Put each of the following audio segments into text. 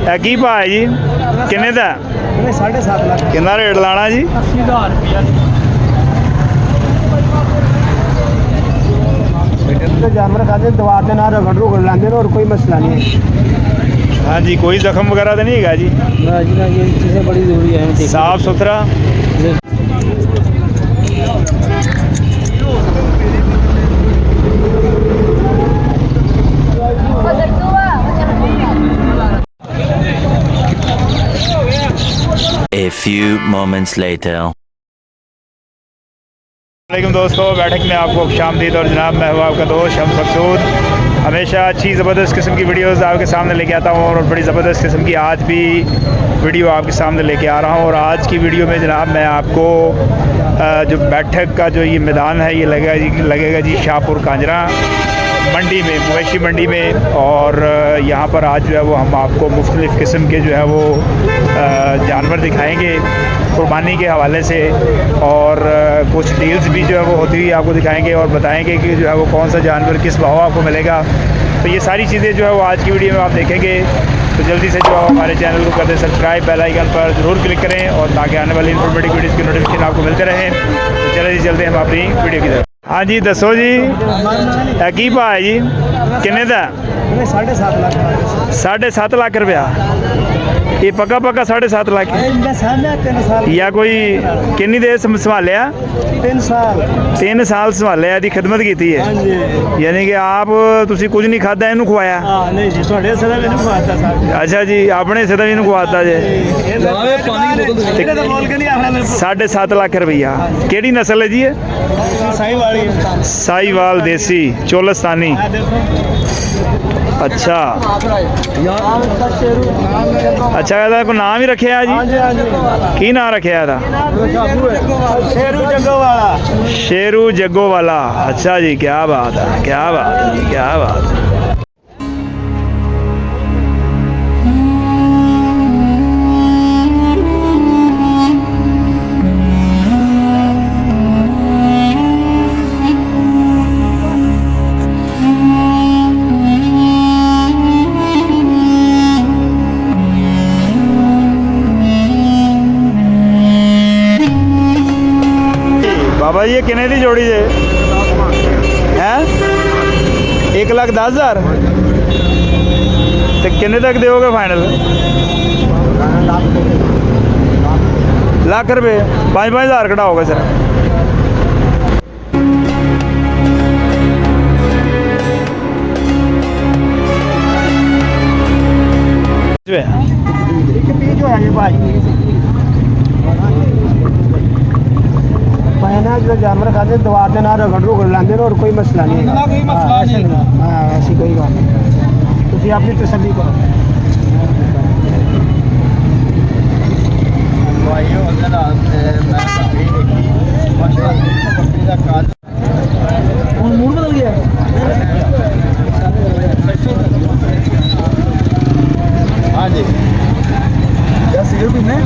की भाव है जी? किन्ने दा? 7.5 लाख। कितना रेट लाना जी? 80,000 रुपया। तो जानवर खाते दवा के ना रगड़ रुगड़ लाते और कोई मसला नहीं है। हाँ जी, कोई जख्म वगैरह तो नहीं है जी? ना जी ना, ये चीज़ें बड़ी ज़रूरी है। साफ सुथरा। A few moments later. वालेकुम दोस्तों, बैठक में आपको खुशामदीद। और जनाब मैं हूँ आपका दोस्त शम्स मकसूद। हमेशा अच्छी ज़बरदस्त किस्म की वीडियोस आपके सामने लेके आता हूँ और बड़ी ज़बरदस्त किस्म की आज भी वीडियो आपके सामने लेके आ रहा हूँ। और आज की वीडियो में जनाब मैं आपको जो बैठक का जो ये मैदान है ये लगेगा जी शाहपुर कांजरा मंडी में, मवेशी मंडी में। और यहाँ पर आज जो है वो हम आपको मुख्तलिफ़ किस्म के जो है वो जानवर दिखाएंगे कुर्बानी के हवाले से। और कुछ डील्स भी जो है वो होती हुई आपको दिखाएंगे और बताएंगे कि जो है वो कौन सा जानवर किस भाव आपको मिलेगा। तो ये सारी चीज़ें जो है वो आज की वीडियो में आप देखेंगे। तो जल्दी से जो है हमारे चैनल को कर दें सब्सक्राइब, बेल आइकन पर ज़रूर क्लिक करें और ताकि आने वाली इन्फॉर्मेटिव वीडियोज़ की नोटिफिकेशन आपको मिलते रहें। तो चलिए जी चलते हैं हम अपनी वीडियो की तरफ। हाँ जी दसो जी, की भाव है जी? किन्ने दा? 7.5 लाख। 7.5 लाख रुपया। ये पक्का 7.5 लाख है? 3 साल या कोई किन्नी देर संभालिया? 3 साल। 3 साल संभालिया, दी खिदमत की है। हाँ जी। यानी कि आप तुसी कुछ नहीं खादा, इनू खवाया? हाँ नहीं जी, थोड़े सदा भी नहीं खुआता साहब। अच्छा जी, अपने सदा भी खवाता जे। 7.5 लाख रुपया। केड़ी नस्ल है जी ये? साहीवाल देसी चोलस्तानी। अच्छा अच्छा, ਇਹਦਾ ਕੋਈ ਨਾਮ ਹੀ ਰੱਖਿਆ ਜੀ? ਕੀ ਨਾਮ ਰੱਖਿਆ ਇਹਦਾ? शेरू जग्गो वाला। शेरू जग्गो वाला। अच्छा जी, क्या बात है, क्या बात है, क्या बात है। बाबा जी ये किन्ने दी जोड़ी जे हैं? 1,10,000। तो किन्ने तक दोगे फाइनल? लाख रुपये। 5-5 हज़ार कटाओगे सर? जो है ये भाई जो जानवर खाते दवा के ना रगड़ रुगड़ लाते और कोई मसला नहीं है। हाँ ऐसी कोई बात नहीं, तुम अपनी तसल्ली करो। मूड बदल गया। हाँ जी 10 रुपये।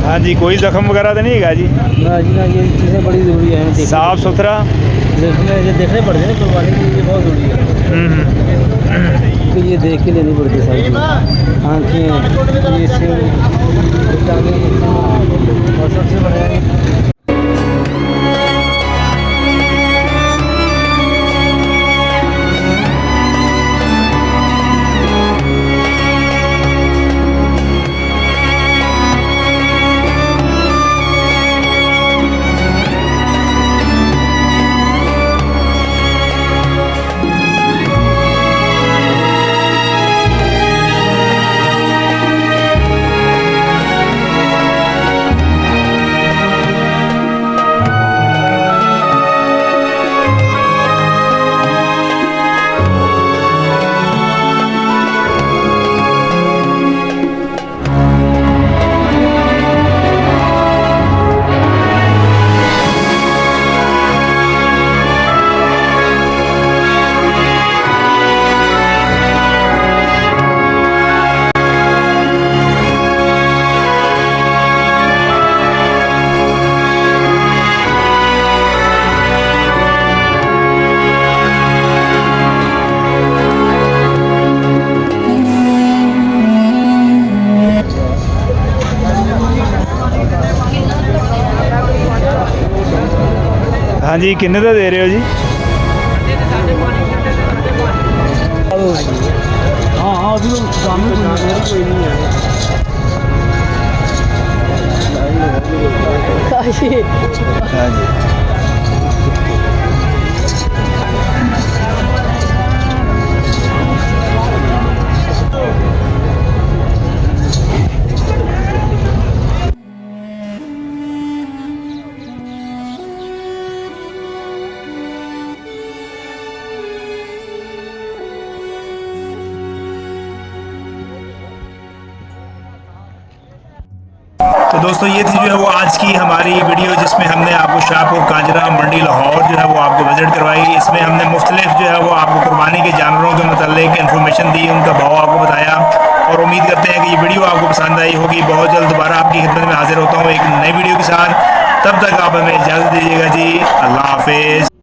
हाँ जी, कोई जख्म वगैरह तो नहीं है जी? ना जी ना, ये चीज़ें बड़ी ज़रूरी है। साफ सुथरा देखने पड़ते हैं कुर्बानी की, ये बहुत ज़रूरी है। तो ये देख के लेनी पड़ती है सारी आँखें, ये सिर, और सबसे बड़ा हाँ जी किन्ने का दे रहे हो जी? हाँ हाँ अभी तो सामने कोई नहीं है। हाँ जी तो दोस्तों ये थी जो है वो आज की हमारी वीडियो, जिसमें हमने आपको शाहपुर कांजरा मंडी लाहौर जो है वो आपको विजिट करवाई। इसमें हमने मुख्तलिफ जो है वो आपको कुर्बानी के जानवरों के मतलब इन्फॉर्मेशन दी, उनका भाव आपको बताया, और उम्मीद करते हैं कि ये वीडियो आपको पसंद आई होगी। बहुत जल्द दोबारा आपकी खिदमत में हाजिर होता हूँ एक नई वीडियो के साथ। तब तक आप हमें इजाज़त दीजिएगा जी। अल्लाह हाफिज़।